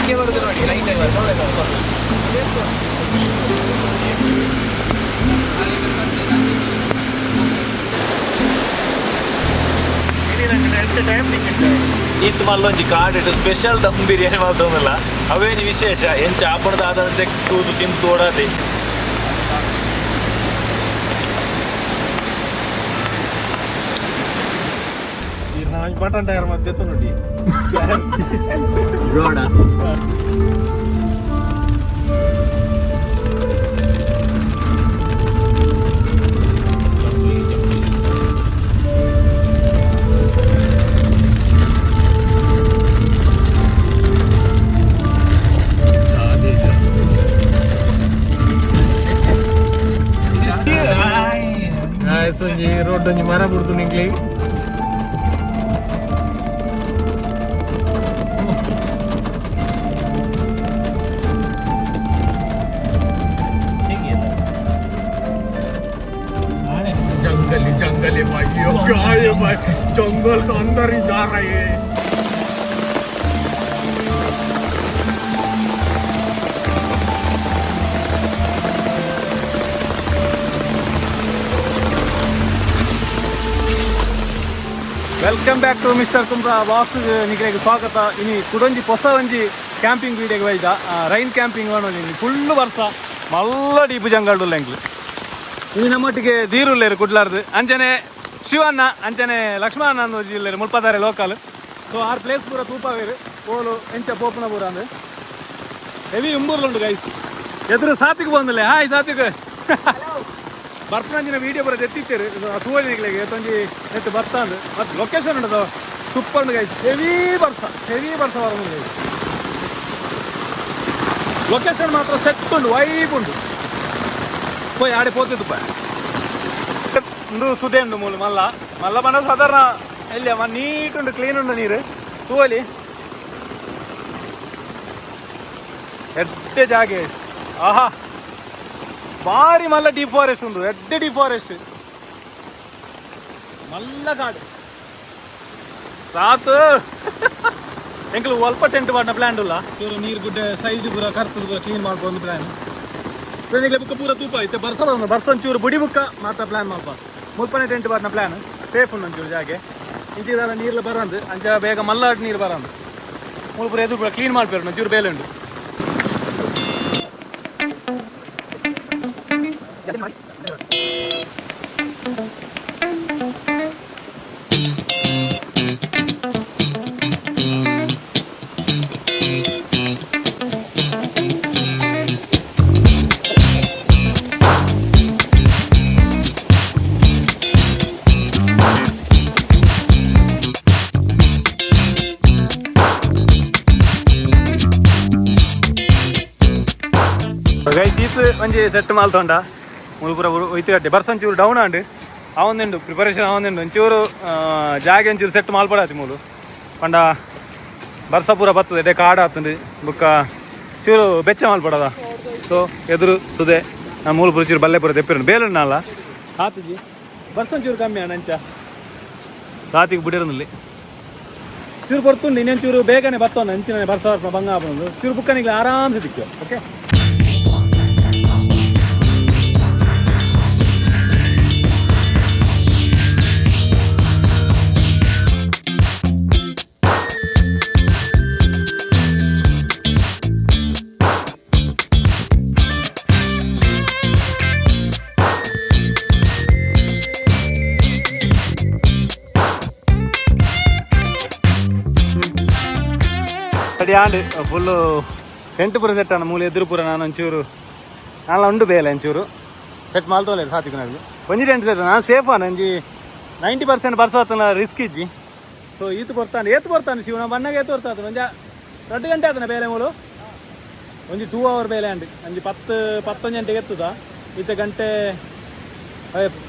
ಹಿಂಗೆ ಬರುದು ನೋಡಿ ರೈಟ್ ಆಗಿ ಈತ್ ಮಲ್ಲೊಂಜಿ ಕಾಡಿಟ್ಟು ಸ್ಪೆಷಲ್ ದಮ್ ಬಿರಿಯಾನಿ ಮಾಡ್ತವಲ್ಲ ಅವೇನು ವಿಶೇಷ ಎಂಚ ಆಪಣದ ಆದಂತೆ ಕೂದು ತಿಂದು ತೋಡಾದೆ ಬಟನ್ ಟೈರ್ ಮಧ್ಯೆ ನೋಡಿ ರೋಡ ಸೊ ಈ ರೋಡ್ ಒಂಜಿ ಮರ ಬಿಡ್ತು ನಿಂಕ್ಲಿ जंगली जंगली भाइयों क्या ये भाई जंगल के अंदर ही जा रहे हैं welcome back to mister Kumbra boss ನಿಮಗೆ ಸ್ವಾಗತ ಇನಿ ಕುಡೊಂಜಿ ಹೊಸ ಒಂಜಿ ಕ್ಯಾಂಪಿಂಗ್ ವೀಡಿಯೋಗೆ ಬೈದ ರೈನ್ ಕ್ಯಾಂಪಿಂಗ್ ಮಾಡೋದು ಫುಲ್ ವರ್ಷ ಮಲ್ಲ ಡೀಪ್ ಜಂಗಲ್ಡುಲ್ಲ ಎಂಗ್ಲು ಇನ್ನು ನಮ್ಮೊಟ್ಟಿಗೆ ದೀರುಲ್ಲೇರು ಕುಡ್ಲಾರ್ದು ಅಂಚನೆ ಶಿವಣ್ಣ ಅಂಚನೆ ಲಕ್ಷ್ಮಣ ಅನ್ನೋ ಜಿಲ್ಲೆರು ಮುಲ್ಪದಾರೆ ಲೋಕಲ್ ಸೊ ಆರ್ ಪ್ಲೇಸ್ ಪೂರ ತೂಪವೇರು ಓಲು ಎಂಚ ಪೋಪನ ಪೂರ ಅಂದ್ರೆ ಹೆವಿ ಇಂಬೂರ್ಲುಂಡು ಗೈಸ್ ಎದುರು ಸಾತಿಗೆ ಬಂದಿಲ್ಲ ಹಾಯ್ ಸಾತಿಗೆ ಬರ್ಪನಂಜಿನ ವೀಡಿಯೋ ಬರೋದು ಎತ್ತಿತ್ತೇರು ತೂವಲಿ ನಿಗ್ಲಿಗೆ ಎತ್ತೊಂಜಿ ಎತ್ತು ಬರ್ತಾಂದು ಮತ್ತು ಲೊಕೇಶನ್ ಉಂಟು ಸೂಪರ್ ಉಂಟು ಗೈಸ್ ಹೆವಿ ಬರ್ಸ ಬರೋದು ಗೈಸ್ ಲೊಕೇಶನ್ ಮಾತ್ರ ಸೆಟ್ ಉಂಟು ವೈಬ್ ಉಂಟು ಪೋಯ್ ಆಡೆ ಪೋತಿದ್ದು ಒಂದು ಸುದೆ ಉಂಟು ಮೂಲ ಮಲ್ಲ ಬಂದ ಸಾಧಾರಣ ಎಲ್ಲಿ ನೀಟ್ ಉಂಟು ಕ್ಲೀನ್ ಉಂಟು ನೀರು ತೂವಲಿ ಎಡ್ಡೆ ಜಾಗ ಆಹಾ ಭಾರಿ ಮಲ್ಲ ಡೀಪ್ ಫಾರೆಸ್ಟ್ ಉಂಟು ಎಡ್ಡೆ ಡೀಪ್ ಫಾರೆಸ್ಟ್ ಮಲ್ಲ ಕಾಡು ಸಾತು ಎಂಕಲು ಸ್ವಲ್ಪ ಟೆಂಟ್ ಮಾಡಿನ ಪ್ಲಾನ್ ಇಲ್ಲ ಇವರು ನೀರು ಗುಡ್ಡೆ ಸೈಡ್ ಪೂರ ಕರ್ತದ ಪೂರ ಕ್ಲೀನ್ ಮಾಡ್ಬೋದು ಪ್ಲಾನ್ ನಿಮಗೆ ಬುಕ್ಕ ಪೂರ ತೂಪ ಐತೆ ಬರ್ಸ ಒಂಚೂರು ಬುಡಿ ಬುಕ್ಕ ಮಾತ್ರ ಪ್ಲಾನ್ ಮಾಡ್ಬ ಮುಲ್ಪನೆ ಟೆಂಟ್ ಮಾಡಿನ ಪ್ಲಾನ್ ಸೇಫ್ ಉಂಟು ಒಂಚೂರು ಜಾಗೆ ಇಂಚಿದೆಲ್ಲ ನೀರ್ಲ ಬರಂದು ಅಂಚ ಬೇಗ ಮಲ್ಲಾಟ ನೀರು ಬರಂದು ಮುಲ್ಪುರ ಎದುರು ಕೂಡ ಕ್ಲೀನ್ ಮಾಡ್ಬೇರು ಒಂಚೂರು ಬೇಲೆ ಉಂಟು ಗೈಸ್ ಈತ್ ಒಂಜಿ ಸೆಟ್ ಮಾಲ್ತೊಂಡ ಮುಲ್ಪುರ ಒಯ್ತುಗಟ್ಟೆ ಬರ್ಸಂಚೂರು ಡೌನ್ ಆಂಡ್ ಅವೊಂದುಂಡು ಪ್ರಿಪರೇಷನ್ ಅವೊಂದುಂಡು ಒಂಚೂರು ಜಾಗೆ ಒಂಚೂರು ಸೆಟ್ ಮಾಲ್ಪಡಾತಿ ಮೂಲು ಪಂಡ ಬರ್ಸ ಪೂರ ಬರ್ತದೆ ಎಡೆ ಕಾಡು ಆತಂಡು ಬುಕ್ಕ ಚೂರು ಬೆಚ್ಚ ಮಾಲ್ಪಡದ ಸೊ ಎದುರು ಸುದೆ ಮೂಲು ಪುರ ಚೂರು ಬಲ್ಲೆ ಪೂರ ತೆಪ್ಪಿರುಂಡು ಬೇಲುಂಡು ಅಲ್ಲ ಆತಜಿ ಬರ್ಸಂಚೂರು ಕಮ್ಮಿ ಅಣ್ಣ ಅಂಚ ರಾತಿಗೆ ಬಿಡಿರೋನಲ್ಲಿ ಚೂರು ಕೊಡ್ತುಂಡು ಇನ್ನೊಂಚೂರು ಬೇಗನೆ ಬರ್ತವನ್ನ ಅಂಚಿನ ಬರ್ಸ ಬಂಗ ಬಂದು ಚೂರು ಬುಕ್ಕನಿಗೆ ಆರಾಮ್ಸೆ ತಿಕ್ಕು ಓಕೆ ಆಂಡ್ ಫುಲ್ಲು ಟೆಂಟ್ ಪೂರ ಸೆಟ್ ಅಣ್ಣ ಮೂಲೆ ಎದುರು ಪೂರ ನಾನು ಒಂಚೂರು ನಾಳೆ ಉಂಡು ಬೇಲೆ ಒಂಚೂರು ಸೆಟ್ ಮಾಲ್ತೋಲೆ ಸಾತಿಗೆ ನನಗೆ ಒಂಜಿ ಟೆಂಟ್ ಸೆಟ್ ನಾನು ಸೇಫ್ ಅಣ್ಣ ಒಂಜಿ 90% ಬರ್ಸೋತನ ರಿಸ್ಕ್ ಇಜ್ಜಿ ಸೊ ಈತು ಬರ್ತಾನೆ ಶಿವನ ಬಣ್ಣಗೆ ಏತು ಬರ್ತಾ ಒಂಜ 2 ಗಂಟೆ ಆತನ ಬೇಲೆ ಮೂಲು ಒಂಜಿ 2 ಅವರ್ ಬೇಲೆ ಅಂಡಿ ಒಂಜಿ 11 ಗಂಟೆಗೆ ಎತ್ತದ ಈತ ಗಂಟೆ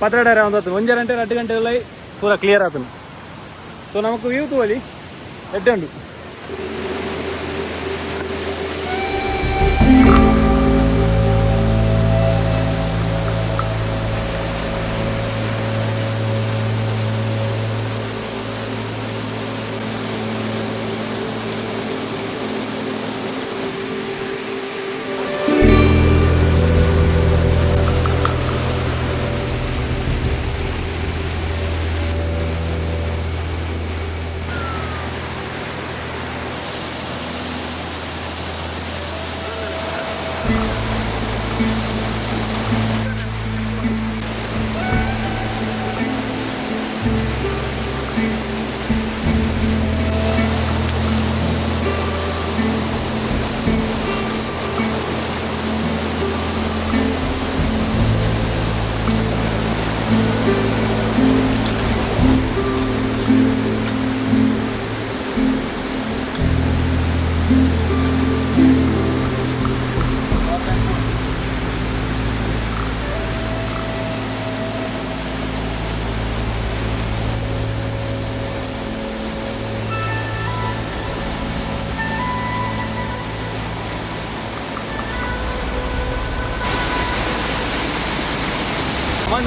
12 ಒಂದು 1 ಗಂಟೆ 2 ಗಂಟೆ ಎಲ್ಲ ಪೂರ ಕ್ಲಿಯರ್ ಆತನು ಸೊ ನಮಕು ವ್ಯೂ ತೋಲಿ ಎಡ್ಡೆ ಉಂಡು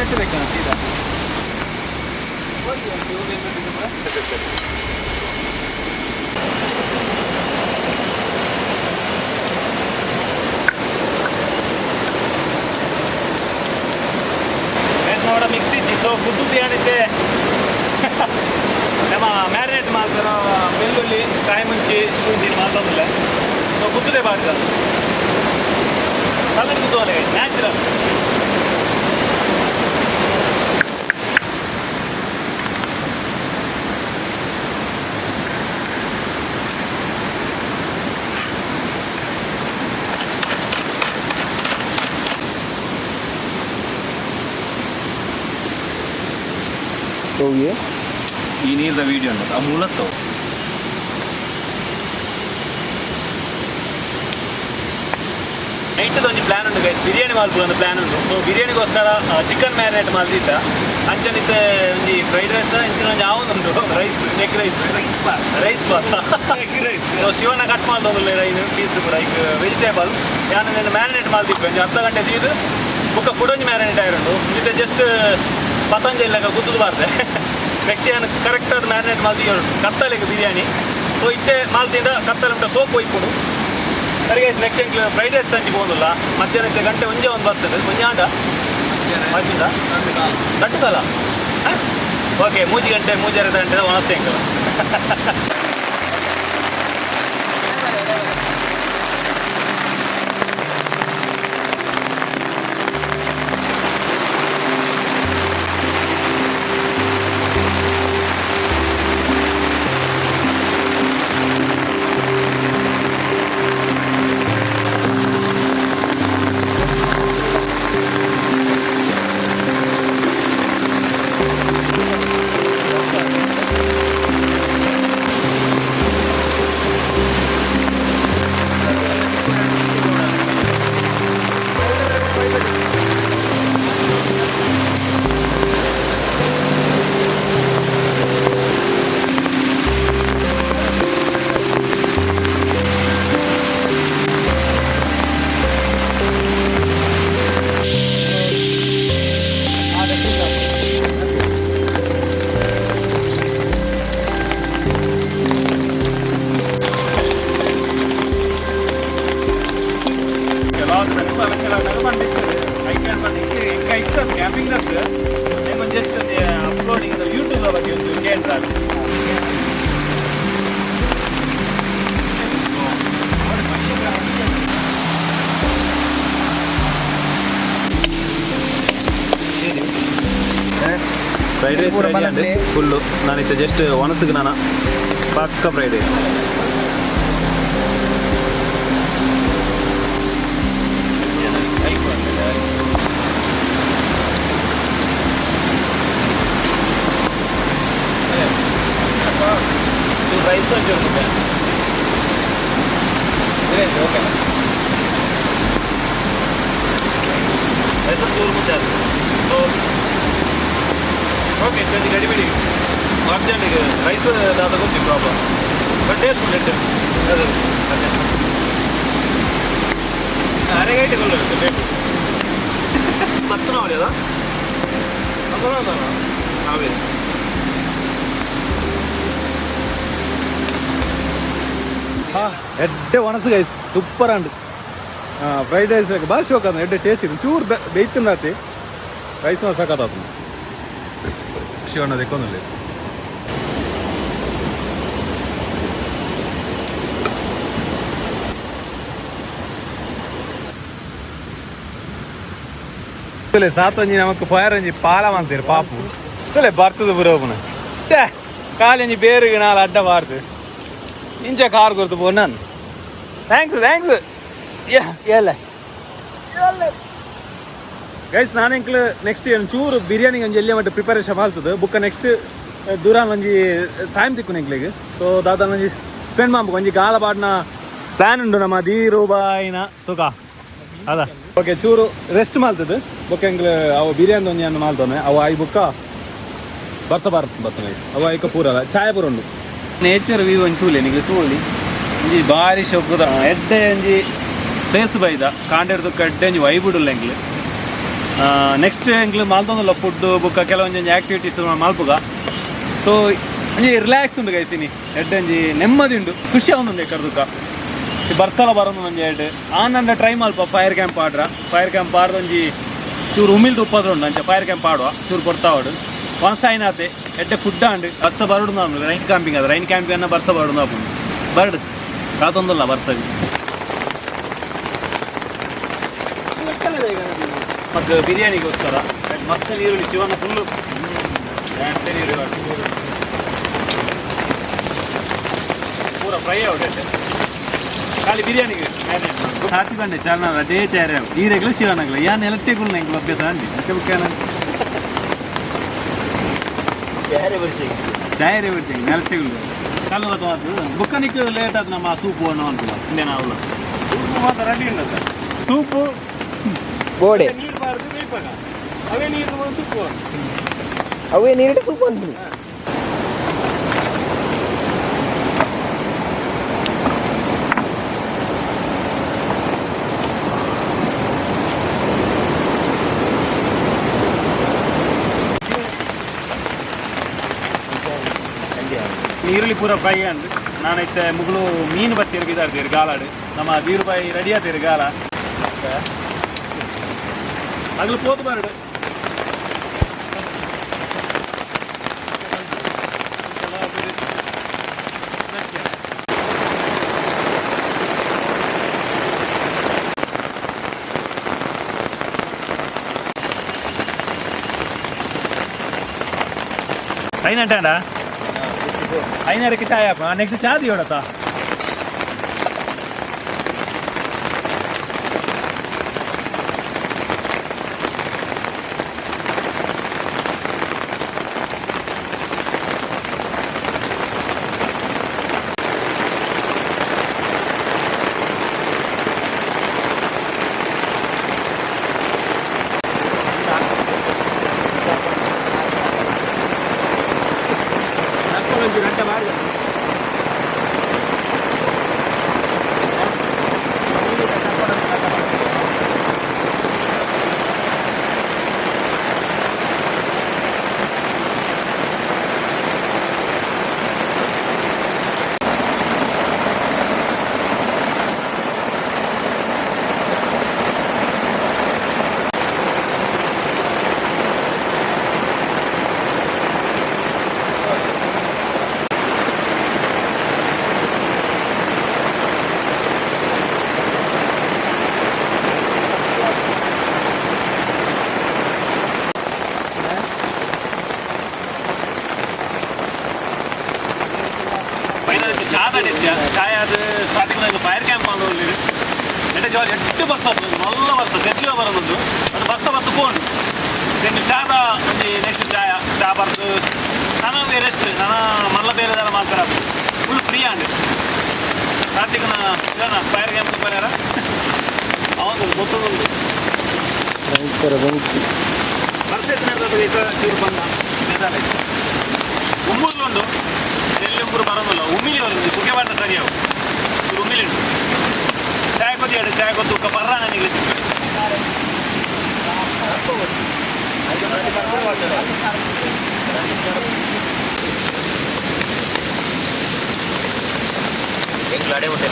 ನೆಟ್ಟು ಬೇಕಣ್ಣ ಸೀದಾ ನೋಡ ಮಿಕ್ಸ್ ಇಚ್ಚಿ ಸೊ ಕುದ್ದು ಬಿರಿಯಾನಿದ್ದೆ ನಮ್ಮ ಮ್ಯಾರಿನೇಟ್ ಮಾಡ್ತಾರ ಬೆಳ್ಳುಳ್ಳಿ ಕಾಯಿ ಮುಂಚಿ ಶುಂಠಿ ಮಾಡ್ತಂದಿಲ್ಲ ಸೊ ಕುದ್ದುದೇ ಬಾರ್ದ ಕಲ್ಲರ್ ಕುದ್ದು ನ್ಯಾಚುರಲ್ ಈ ನೀರದ ವೀಡಿಯೋ ಅನ್ನೋದು ಆ ಮೂಲತ್ತು ನೈಟದ ಒಂದು ಪ್ಲಾನ್ ಉಂಟು ಗೈಸ್ ಬಿರಿಯಾನಿ ಮಾಡ್ಬೋದು ಒಂದು ಪ್ಲಾನ್ ಉಂಟು ಸೊ ಬಿರಿಯಾನಿಗೋಸ್ಕರ ಚಿಕನ್ ಮ್ಯಾರಿನೇಟ್ ಮಾಡ್ದಿದ್ದ ಅಂಚನಿತ್ತೆ ಒಂದು ಫ್ರೈಡ್ ರೈಸ್ ಇಂಚಿನ ಒಂದು ಯಾವೊಂದುಂಟು rice egg rice rice so ಶಿವನ ಕಟ್ ಮಾಡ್ದೊಂದಿಲ್ಲ ಇದು ಪೀಸ್ ಕೂಡ ಈಗ ವೆಜಿಟೇಬಲ್ ನಾನು ಮ್ಯಾರಿನೇಟ್ ಮಾಡ್ದಿಪ್ಪೆ ಒಂದು ಅರ್ಧ ಗಂಟೆ ತೀರು ಬುಕ್ಕ ಕುಡೊಂಜಿ ಮ್ಯಾರಿನೇಟ್ ಆಗಿರೋದು ಇದು ಜಸ್ಟ್ ಪತಂಜಲಿಯಾಗ ಕುದ್ದು ಬಾರ್ದೆ ನೆಕ್ಸ್ಟ್ ಏನು ಕರೆಕ್ಟಾಗಿ ಮ್ಯಾರಿನೇಟ್ ಮಾಡ್ದು ಕತ್ತಲೆಗೆ ಬಿರಿಯಾನಿ ಸೊ ಇತ್ತೆ ಮಾಲ್ತಿಂದ ಕತ್ತಲೆ ಸೋಪ್ ಒಯ್ಕೊಡು ಸರಿ ಗೈಸ್ ನೆಕ್ಸ್ಟ್ ಎಂಕ್ಲು ಫ್ರೈಡ್ ರೈಸ್ ಸಂಜೆ ಹೋಗೋದಿಲ್ಲ ಮಧ್ಯಾಹ್ನಕ್ಕೆ ಗಂಟೆ ಒಂಜೆ ಒಂದು ಬರ್ತದೆ ಮುಂಜಾಂಡ ಮಧ್ಯಿಂದ ಗಂಟು ಕಾಲ ಓಕೆ 3 ಗಂಟೆ 3:30 ಗಂಟೆ ಒಣಸ್ತೆ ಎಂಕಲ camping that's there. They were just uploading the YouTube of you can run. Friday is ready and full. ನಾನು ಇದು ಜಸ್ಟ್ ಒಣಸಿಗೆ ನಾನು ಪಕ್ಕ ಫ್ರೈಡೇ ರೈಸ್ ಓಕೆ ರೈಸ್ ತೂರು ಮುಂಚೆ ಓಕೆ ಸರಿ ಗಡಿಬಿಡಿ ಅರ್ಜೆಂಟಿಗೆ ರೈಸ್ ದಾದ ಗೊತ್ತಿ ಪ್ರಾಬ್ಲಮ್ ಬಟ್ ಟೇಸ್ಟ್ ಉಂಟು ಅದು ಅರೆಗೈಟೆ ಕೊಲ್ಲುತ್ತೆ ಬೇಕು ಮತ್ತೆ ನೋಡಿ ಅದ ಅದರ ನಾವೇ ಎಡ್ಡೆ ಒಣಸು guys super and fried rice ಭಾಳ ಶೋಕ್ ಅದ ಎಡ್ಡೆ ಟೇಸ್ಟ್ ಇದೆ ಚೂರು ಬೇಯ್ತಿಂದಾತಿ ರೈಸ್ ಸಾಕಾತು ಶಿವಣ್ಣ ತೆಕ್ಕೊಂದಿಲ್ಲ ಗೊತ್ತಲ್ಲ ಸಾತೊಂಜಿ ನಮಕ್ ಪಯರಂಜಿ ಪಾಲ ಮಾಡ್ತೀರಿ ಪಾಪು ಗೊತ್ತಲ್ಲ ಬರ್ತದ ಬರೋಪನ ಛೇ ಕಾಲಂಜಿ ಬೇರಿಗೆ ನಾಲ್ ಅಡ್ಡ ಬಾರ್ದು ಇಂಚ ಕಾರ್ ಕೊರ್ತು ಪೋ ನಾನು ಥ್ಯಾಂಕ್ಸ್ ಎಲ್ಲ ಗೈಸ್ ನಾನು ಎಂಕ್ಲು ನೆಕ್ಸ್ಟ್ ಚೂರು ಬಿರಿಯಾನಿಗೆ ಒಂಜಿ ಎಲ್ಲಿ ಮಟ್ಟ ಪ್ರಿಪರೇಷನ್ ಮಾಡ್ತದೆ ಬುಕ್ಕ ನೆಕ್ಸ್ಟ್ ದೂರಾನ್ ಒಂಜಿ ಟೈಮ್ ತಿಕ್ಕು ಎಂಕ್ಲಿಗೆ ಸೊ ದಾದ ಒಂಜಿ ಸ್ಪೆಂಡ್ ಮಾಡ್ಬೇಕು ಒಂಜಿ ಗಾಲ ಪಾಡ್ನ ಪ್ಲಾನ್ ಉಂಡು ನಮ್ಮ ದೀರುಬಾಯಿನ ತುಕ ಅದ ಓಕೆ ಚೂರು ರೆಸ್ಟ್ ಮಾಡ್ತದೆ ಬುಕ್ಕ ಎಂಕ್ಲು ಅವು ಬಿರಿಯಾನಿ ಒಂಜಿ ಅನ್ನು ಮಾಡ್ತಾನೆ ಅವು ಐ ಬುಕ್ಕ ಬರ್ಸ ಬರ್ತಾನೆ ಅವು ಐಕ ಪೂರಲ್ಲ ಚಾಯ್ ಪೂರ ಉಂಡು ನೇಚರ್ ವ್ಯೂ ಒಂಜಿ ತೂಲೆ ನಿಮಗೆ ತೂಲಿ ಒಂಜಿ ಬಾರಿ ಶೊಕ್ಕದ ಎಡ್ಡೆ ಒಂಜಿ ಪ್ಲೇಸ್ ಬೈದ ಕಾಂಡೇರ್ ತುಕ್ಕ ಎಡ್ಡೆ ಒಂಜಿ ವೈಬುಡುಲ್ಲ ಎಂಕ್ಲು ನೆಕ್ಸ್ಟ್ ಎಂಕ್ಲು ಮಾಲ್ತೊಂದುಲ್ಲ ಫುಡ್ ಬುಕ್ಕ ಕೆಲವೊಂಜಿ ಆಕ್ಟಿವಿಟೀಸ್ ಮಲ್ಪುಗ ಸೊ ಒಂಜಿ ರಿಲ್ಯಾಕ್ಸ್ ಉಂಡು ಗೈಸಿನಿ ಎಡ್ಡೆ ಒಂಜಿ ನೆಮ್ಮದಿ ಉಂಡು ಖುಷಿ ಆವೊಂದುಂಡು ಎಕ್ಕರ್ದುಕ್ಕ ಈ ಬರ್ಸಲ ಬರೋದು ಒಂಜಿ ಎಡ್ಡೆ ಆನಂದ ಟ್ರೈ ಮಲ್ಪ ಫೈರ್ ಕ್ಯಾಂಪ್ ಆಡ್ರ ಒಂಜಿ ಚೂರು ಉಮಿಲ್ದು ಉಪ್ಪದ್ರ ಉಂಡು ಅಂಚೆ ಫೈರ್ ಕ್ಯಾಂಪ್ ಆಡುವ ಚೂರು ಕೊಡ್ತಾವಾಡು ಒನ್ಸಾಯ್ನಾತೆ ಎಡ್ಡೆ ಫುಡ್ ಆಂಡ್ ಬರ್ಸ ಬರುಡು ನಾವು ರೈನ್ ಕ್ಯಾಂಪಿಂಗ್ ಅದು ರೈನ್ ಕ್ಯಾಂಪಿಂಗ್ ಅನ್ನ ಬರ್ಸ ಬರುಡು ಆಪುಂಡು ಬರ್ಡು ಕಾತೊಂದುಲ್ಲ ಬರ್ಸಗೆ ಮತ್ತು ಬಿರಿಯಾನಿಗೋಸ್ಕರ ಮಸ್ತ್ ನೀರುಳ್ಳಿ ಶಿವನ ಫುಲ್ಲು ಪೂರ ಫ್ರೈ ಔಟ್ ಖಾಲಿ ಬಿರಿಯಾನಿಗೆ ಸಾತಿ ಬಂಡೆ ಚಾರ್ನ ಅದೇ ಚಾರ ನೀರೆಗ್ಲ ಶಿವನಾಗಲ ಯಾನ್ ಎಲೆಕ್ಟ್ರಿಕಲ್ ನಂಗೆ ಅಭ್ಯಾಸ ಅಂಡಿ ಮತ್ತೆ ಬುಕ್ಕ ಚಾಯರೇ ಬಿಡ್ತೀನಿ ಎಲೆಕ್ಟ್ರಿಕಲ್ ಕಾಲು ಅದು ಬುಕ್ಕನಿಕ್ಕೆ ಲೇಟ್ ಆದ ನಮ್ಮ ಸೂಪು ಅನ್ನೋ ಅನ್ಕಲ್ಲ ಇಂಡಿಯನ್ ಅವಳು ಸೂಪು ಮಾತ್ರ ರೆಡಿ ಉಂಟದ ಸೂಪು ಗೋಡೆ ನೀರು ಬಾರ್ದು ಬೇಯಿಪಾಗ ಅವೇ ನೀರು ಸೂಪು ಅವೇ ನೀರಿಟ್ಟು ಸೂಪು ಅಂತೀನಿ ಈರುಳ್ಳಿ ಪೂರ ಫ್ರೈ ಅಂಡ್ ನಾನೈತೆ ಮುಗಳು ಮೀನು ಬತ್ತಿ ಬಿದ್ದಾಡ್ತೀರಿ ಗಾಲಾಡು ನಮ್ಮ ದೀರುಬಾಯಿ ರೆಡಿ ಆತೀರಿ ಗಾಲ ಅಗ್ಲು ಪೋತು ಬಾರಡು అయినట్టా అయినరికి చాయ్ నెక్స్ట్ చా తీయడతా ಚಾಯ್ ಅದು ಸ್ಟಾರ್ಟಿಂಗ್ ಫೈರ್ ಕ್ಯಾಂಪ್ ಮಾಡೋದು ಎಡ್ಡೆ ಜಾಲಿ 8 ವರ್ಷ ನಲ್ಲ ವರ್ಷ ಗಟ್ಟಿಗೆ ಬರೋದು ಅದು ವರ್ಷ ಬತ್ತು ಕೊಂಡು ದೆನ್ ಚಾದ ಒಂದು ನೆಕ್ಸ್ಟ್ ಚಾ ಬರ್ದು ನಾನು ರೆಸ್ಟ್ ನಾನು ಮಲ್ಲ ಬೇರೆ ಥರ ಮಾಡ್ತಾರೆ ಫುಲ್ ಫ್ರೀ ಆಂಡ್ ಸ್ಟಾರ್ಟಿಂಗ್ ಇದನ್ನ ಫೈರ್ ಕ್ಯಾಂಪ್ ಬರ್ಯಾರ ಅವನು ಗೊತ್ತದೊಂದು ವರ್ಷ ಚೂರು ಬಂದ ಉಂಬೂರ್ಲುಂಡು ಎಲ್ಲಿ ಉಂಬೂರು ಬರೋದಿಲ್ಲ ಉಮ್ಮಿಲಿ ಬರೋದು ಕುಕ್ಕೆ ಬಾಟ ಸರಿಯಾವು ಉಮ್ಮಿಲಿ ಉಂಟು ಚಾಯ್ ಕೊತ್ತಿ ಹೇಳಿ ಚಾಯ್ ಕೊತ್ತು ಬರ್ರ ನನಗೆ ಲಾಡೆ ಉಂಟೆ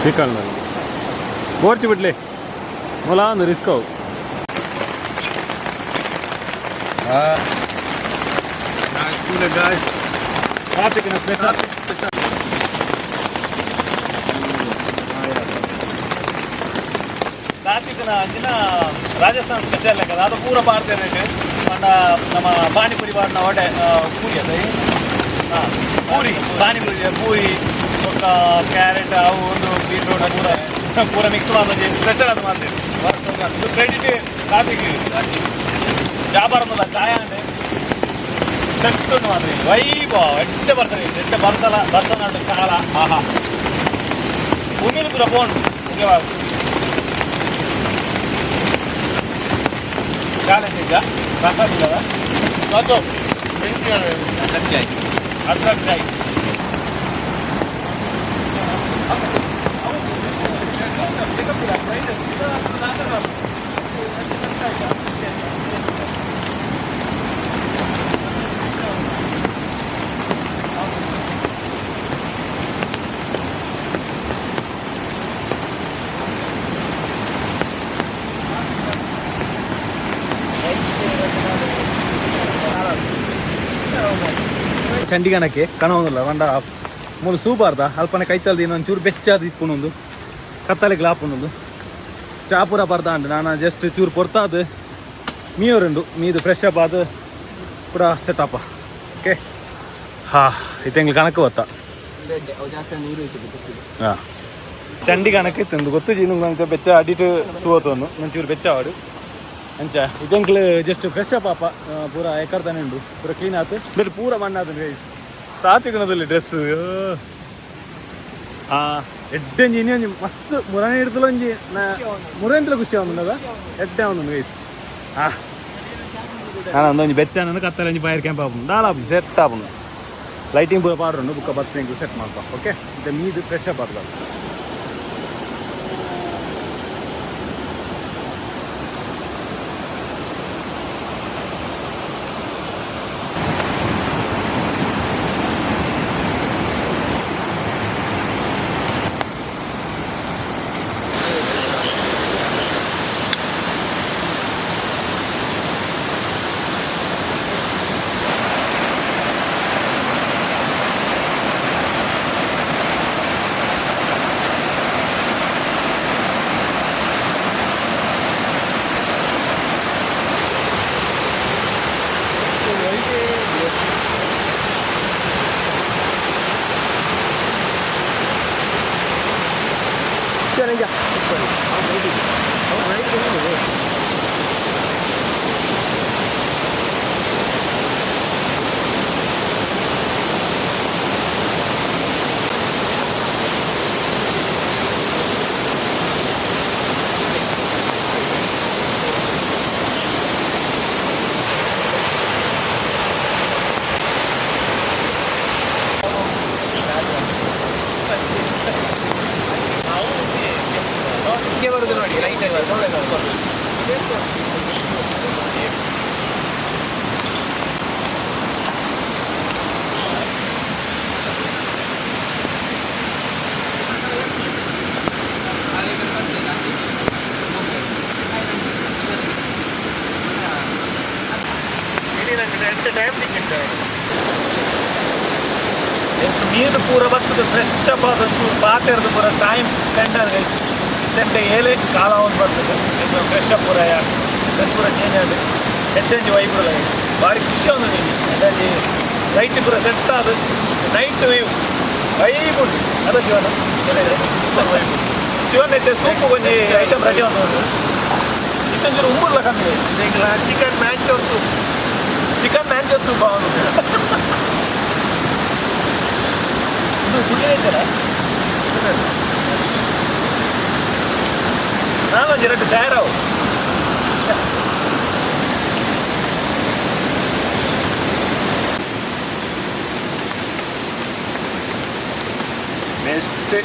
ಚಿಕನ್ ಓಡ್ಸಿ ಬಿಡ್ಲಿ ಮೊಲ ಒಂದು ರಿಸ್ಕ್ ಅವು ಕಾರ್ತಿಕ್ನ ಅಂಚಿನ ರಾಜಸ್ಥಾನ್ ಸ್ಪೆಷಲ್ ಲೆಕ್ಕ ಅದು ಪೂರ ಪಾಡ್ತೇನೆ ಅಂಡ ನಮ್ಮ ಪಾನಿಪುರಿ ಪಾಡಿನ ವಡೆ ಪೂರಿ ಅದ ಹಾಂ ಪೂರಿ ಪಾನಿಪುರಿ ಪೂರಿ ಒಕ್ಕ ಕ್ಯಾರೆಟ್ ಅವು ಒಂದು ಬೀಟ್ರೋಟ್ ಪೂರ ಪೂರ ಮಿಕ್ಸ್ ಮಾಡಿ ಸ್ಪೆಷಲ್ ಅದು ಮಾಡ್ತೇವೆ ಇದು ಕ್ರೆಡಿಟ್ ಕಾರ್ತಿಕ್ ಜಾಬಾರಲ್ಲ ಚಾಯ ಅಂದ್ರೆ ಸೆಟ್ಟು ಮಾಡ್ತೀವಿ ವೈಭವ ಎಟ್ಟೆ ಬರ್ಸನೆ ಎಟ್ಟೆ ಬರ್ಸನ ಅಂತ ಚಾಲ ಆಹಾ ಭೂಮಿಲಿ ಪೂರ ಫೋನ್ ಮುಖ್ಯವಾಗ ಚಾಲೆಂಜ್ ಈಗ ಸಾಕಾಗಿಲ್ಲದ ಅದು ಅದ್ರಾಕ್ಷಿ ಆಯ್ತು ಚಂಡಿಗಣಕ್ಕೆ ಕಣವೊಂದಿಲ್ಲ ಬಂಡ ಮೂರು ಸೂಪಾರ್ದ ಅಲ್ಪನೆ ಕೈತಲ್ದು ಇನ್ನೊಂದು ಬೆಚ್ಚಾದ ಇಪ್ಪುನೊಂದು ಕತ್ತಲೆಗೆ ಲಾಪುನೊಂದು ಚಾಪುರ ಬರ್ದ ಅಂಡು ನಾನು ಜಸ್ಟ್ ಚೂರು ಕೊರ್ತಾದು ಮೀವರುಂಡು ಮೀದು ಫ್ರೆಶ್ ಅಪ್ ಅದು ಪೂರ ಸೆಟಪ್ಪ ಓಕೆ ಹಾಂ ಇತ್ತಂಗ್ಳು ಕಣಕ್ಕೆ ಗೊತ್ತಾ ಹಾಂ ಚಂಡಿಗಣಕ್ಕೆ ಇತ್ತಂದು ಗೊತ್ತು ಜೀನು ಬೆಚ್ಚ ಅಡಿಟ್ ಸುವತ್ತೊಂದು ನಂಚೂರು ಬೆಚ್ಚ ಆಡು ಅಂಚ ಇದಂಕ್ಲು ಜಸ್ಟ್ ಫ್ರೆಶ್ ಅಪ್ ಪಾಪ ಪೂರ ಎಕರ್ತಾನೆ ಉಂಡು ಪೂರ ಕ್ಲೀನ್ ಆಯ್ತು ಬೇರೆ ಪೂರ ಮಣ್ಣಾದ ಗೈಸ್ ಸಾತ್ವಿಕನದಲ್ಲಿ ಡ್ರೆಸ್ ಎಡ್ಡೆಂಜಿ ಇನ್ನೊಂದು ಮಸ್ತ್ ಮುರನೇ ಹಿಡ್ತಲ ಒಂಜಿ ಮುರೇಂದ್ರ ಖುಷಿ ಅವನದ ಎಡ್ಡೆ ಅವನು ಗೈಸ್ ನಾನು ಒಂದೊಂದು ಬೆಚ್ಚ ನನ್ನ ಕತ್ತಲೆ ಒಂಜಿ ಫೈರ್ ಕ್ಯಾಂಪ್ ಆಪುಂಡು ದಾಳಾಪುಂಡು ಸೆಟ್ ಆಪುಂಡು ಲೈಟಿಂಗ್ ಪೂರ ಪಾಡ್ರುಂಡು ಬುಕ್ಕ ಬತ್ತಂಗೆ ಸೆಟ್ ಮಾಡ್ಪ ಓಕೆ ಇದು ಮೀದು ಫ್ರೆಶ್ ಅಪ್ ಆಗ್ತದೆ ಬರುದು ನೋಡಿ ಲೈಟ್ ನೀರು ಪೂರ ಬರ್ತದೆ ಫ್ರೆಶ್ ಅಪ್ ಆದಂಚೂರು ಪಾತೆ ಇರೋದು ಪೂರ ಟೈಮ್ ಸ್ಪೆಂಡ್ ಆದ ಗಂಟೆ ಏಳೆ ಕಾಲ ಒಂದು ಬರ್ತದೆ ಇದು ಫ್ರೆಶ್ ಅಪ್ ಪೂರ ಡ್ರೆಸ್ ಪೂರ ಚೇಂಜ್ ಆದ ಎಡ್ಡೆಂಜಿ ವೈಬ್ರಲ್ಲ ಭಾರಿ ಖುಷಿ ಒಂದು ನೀನು ಅದರಲ್ಲಿ ಲೈಟ್ ಪೂರ ಸೆಟ್ ಆದ ನೈಟ್ ವ್ಯೂ ವೈಬ್ ಉಂಟು ಅದ ಶಿವನ ಶಿವನ್ ಎತ್ತೆ ಸೂಪು ಕೊಂಚ ಐಟಮ್ ರೆಡಿ ಒಂದು ಇತ್ತೊಂಚೂರು ಉಂಬುರ್ಲ ಕಮ್ಮಿ ಚಿಕನ್ ಮ್ಯಾಂಚೋರ್ ಸೂಪ್ ಚಿಕನ್ ಮ್ಯಾಂಚೋರ್ ಸೂಪ್ ಅವನು ಇದು ಪುಡಿ ಐತಲ್ಲ ನಾನೊಂದು ಎರಡು ಜಾಯರಾವು ನೆಕ್ಸ್ಟ್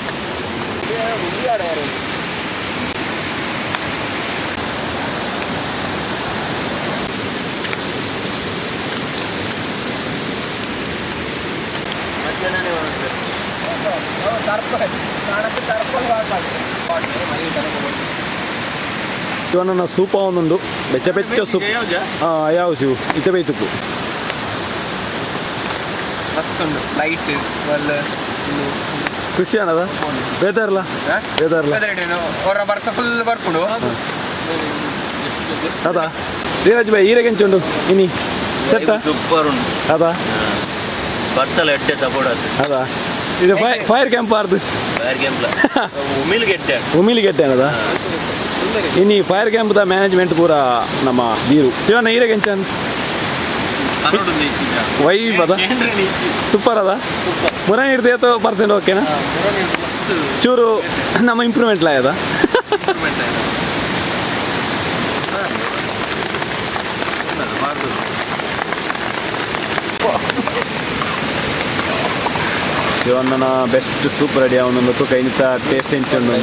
ಟರ್ಪಲ್ ಕಾಣಕ್ಕೆ ಟರ್ಪಲ್ ಇವನ್ನ ಸೂಪ ಒಂದೊಂದು ಬೆಚ್ಚ ಬೆಚ್ಚ ಸೂಪ್ ಯಾವ ಶಿವು ಇತ್ತೆ ಬೈತುಕ್ಕು ಮಸ್ತ್ ಉಂಟು ಲೈಟ್ ಒಳ್ಳೆ ಖುಷಿ ಅನ್ನದ ವೆದರ್ಲ ಹೊರ ವರ್ಷ ಫುಲ್ ಬರ್ಪುಡು ಅದಾ ಧೀರಜ್ ಭಾಯ್ ಈರೆಗೆಂಚುಂಡು ಇನಿ ಸೆಟ್ಟ ಸೂಪರ್ ಉಂಟು ಅದಾ ಬರ್ಸಲ ಎಟ್ಟೆ ಸಪೋರ್ಟ್ ಅದು ಅದಾ ಇದು fire camp ಆರ್ದು fire camp ಉಮಿಲಿ guest ಅನ್ನದ ಇನಿ ಫೈರ್ ಕ್ಯಾಂಪ್ ದ ಮ್ಯಾನೇಜ್ಮೆಂಟ್ ಪೂರ ನಮ್ಮ ಬೀರು ಶಿವನ ಈರೆಗೆಂಚನ್ ವೈಬ್ ಅದ ಸೂಪರ್ ಅದ ಮುರ ಹಿಡ್ದು ಪರ್ಸೆಂಟ್ ಓಕೆನಾ ಚೂರು ನಮ್ಮ ಇಂಪ್ರೂವ್ಮೆಂಟ್ ಲಾಯದ ಇವನ್ನ ಬೆಸ್ಟ್ ಸೂಪ್ ರೆಡಿ ಅವನೊಂದು ತೂಕ ಇನ್ನಿತ ಟೇಸ್ಟ್ ಹೆಂಚುಂಡು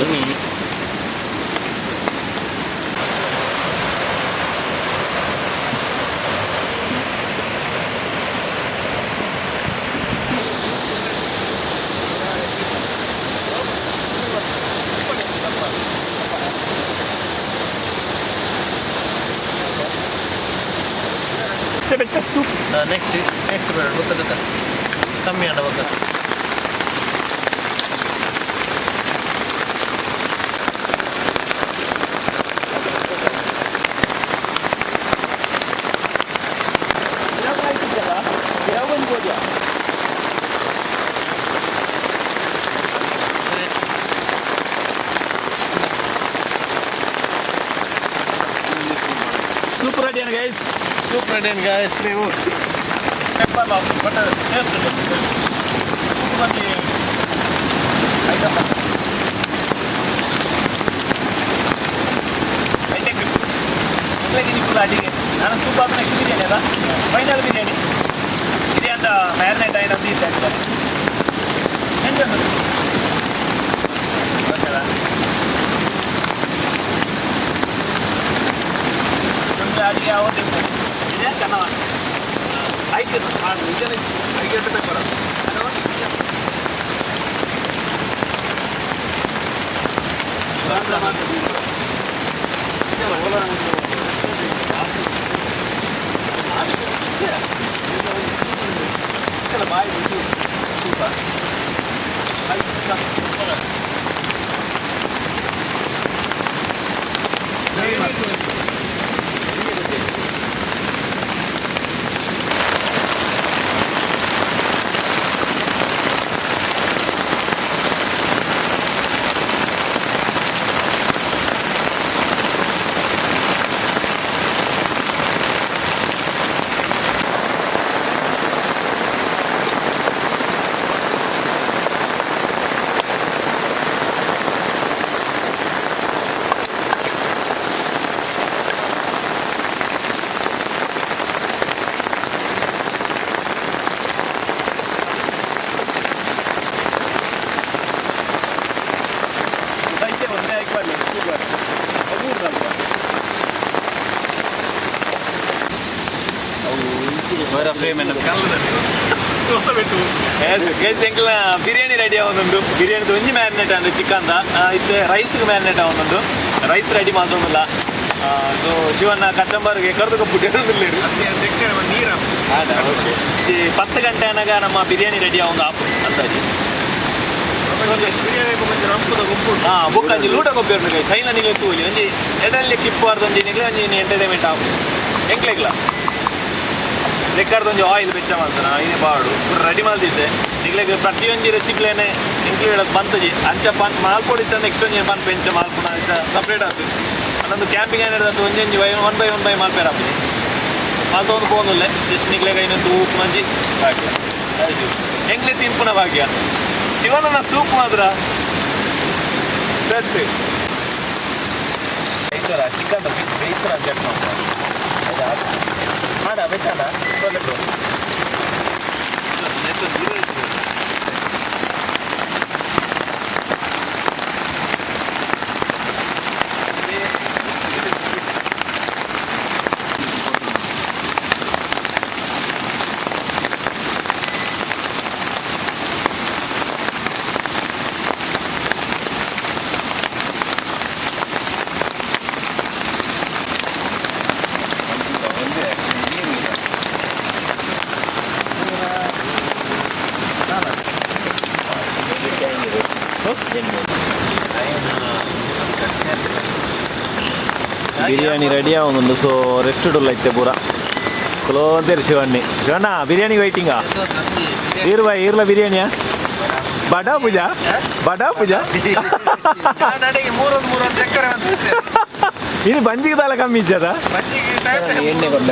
ಬೆಚ್ಚ ಸೂಪ್ ನೆಕ್ಸ್ಟ್ ಬೇಡ ಗೊತ್ತದ ಕಮ್ಮಿ ಅಣ್ಣ ಗೊತ್ತ ಸೂಪ್ ರೆಡಿ ಅಣ್ಣ ಗೈಸ್ ಸೂಪ್ ರೆಡಿ ಗಾಯ್ಸ್ ನೀವು ಪೆಪ್ಪರ್ ಬಟ್ ಟೇಸ್ಟ್ ಬನ್ನಿ ಐಟಮ್ ಐಟಮ್ ಫುಲ್ ಅಡಿಗೆ ನಾನು ಸೂಪ್ ಆದ ನೆಕ್ಸ್ಟ್ ಬಿರಿಯಾನಿ ಅಲ್ಲ ಫೈನಲ್ ಬಿರಿಯಾನಿ ಬಿರಿಯಾನಿ ಅಂತ ಮ್ಯಾರಿನೇಟ್ ಐಟಮ್ ಇದ್ದೆ ಎಂಜ ಗೊತ್ತಲ್ಲ ನಮಗೆ ಅಡಿಗೆ ಯಾವತ್ತೂ ಇದೇ ಚೆನ್ನಾಗಿ ಆಯ್ತು ನಿಜನೇ ಅಡಿಗೆ ಇಟ್ಟು ಬರೋದು ಬಾಯಿ ಸೂಪರ್ ಬಿರಿಯಾನಿ ರೆಡಿ ಆಗೋದು ಬಿರಿಯಾನಿ ಒಂಜಿ ಮ್ಯಾರಿನೇಟ್ ಅಂದ್ರೆ ಚಿಕನ್ ಇತ್ತೆ ರೈಸ್ಗೆ ಮ್ಯಾರಿನೇಟ್ ಆಗೋದು ರೈಸ್ ರೆಡಿ ಮಾಡೋದಿಲ್ಲ ಸೊ ಶಿವಣ್ಣ ಕಸ್ಟಮರ್ಗೆ ಕರೆದು ಕೊಟ್ಬಿಟ್ಟು ನೀರು ಅದ ಓಕೆ 10 ಗಂಟೆ ಅನ್ನಾಗ ನಮ್ಮ ಬಿರಿಯಾನಿ ರೆಡಿ ಆಗೋದು ಆಪು ಅಂತಾಜಿ ಬುಕ್ ಅಂಜಿ ಲೂಟ ಕೊಬ್ಬಿರ್ಬೇಕು ಸೈನ ನಿಗೆ ತೂಲಿ ಒಂಜಿ ಎಡಲ್ಲಿ ಕಿಪ್ಪುವಾರ್ದೊಂಜಿ ನಿಗೆ ಒಂಜಿ ಎಂಟರ್ಟೈನ್ಮೆಂಟ್ ಆಪು ಎಂಕ್ಲೆಗ್ಲ ಲೆಕ್ಕರ್ದೊಂದು ಆಯಿಲ್ ಬೆಚ್ಚ ಮಾಡ್ತಾನೆ ಐನೇ ಬಾಡು ರೆಡಿ ಮಾಡ್ತಿದ್ದೆ ಈಗಲೇ ಪ್ರತಿಯೊಂದು ರೆಸಿಪ್ಲೇನೆ ಇನ್ಕ್ಲೂಡ್ ಬಂತಜಿ ಅಂಚ ಪಂತ್ ಮಾಲ್ಪೊಡಿತ ನೆಕ್ಸ್ಟ್ ಒಂದು ಪಂತ್ ಪೆಂಚ ಮಾಲ್ಪುಣ ಸಪ್ರೇಟ್ ಆಗ್ತದೆ ಅನ್ನೊಂದು ಕ್ಯಾಂಪಿಂಗ್ ಏನಿರ್ತದೆ ಒಂಜೊಂಜಿ 1 by 1 by ಮಾಲ್ಪೇರ್ ಆಗ್ತದೆ ಮಾಲ್ತೊಂದು ಹೋಗೋದಿಲ್ಲ ಜಸ್ಟ್ ನಿಗ್ಲೆಗ ಇನ್ನೊಂದು ಉಪ್ಪು ಮಂಜಿ ಭಾಗ್ಯ ಆಯಿತು ಹೆಂಗ್ಲೆ ತಿಂಪುನ ಭಾಗ್ಯ ಶಿವನನ್ನ ಸೂಪ್ ಮಾತ್ರ ಬೆಸ್ಟ್ ಬೇಯ್ತಾರ ಚಿಕನ್ ಪೀಸ್ ಬೇಯ್ತಾರ ಚೆಕ್ ಮಾಡ್ತಾರೆ ಮಾಡ ಬೆಚ್ಚನ ಬಂದು ಬಿರಿಯಾನಿ ರೆಡಿ ಆಗುന്നുണ്ട് ಸೊ ರೆಸ್ಟ್ ಇಡಲ್ಲ ಐತೆ ಪೂರ ಕ್ಲೋಂತೇರಿ ಶಿವಣ್ಣಿ ಶಿವಣ್ಣ ಬಿರಿಯಾನಿ ವೈಟಿಂಗಾ ಇರ್ಲ ಬಿರಿಯಾನಿಯಾ ಬಡಾ ಪೂಜಾ ಇನ್ನು ಬಂಜಿಗೆ ತಾಳ ಕಮ್ಮಿ ಇದ್ದದ ಎಣ್ಣೆ ಕೊಂಡ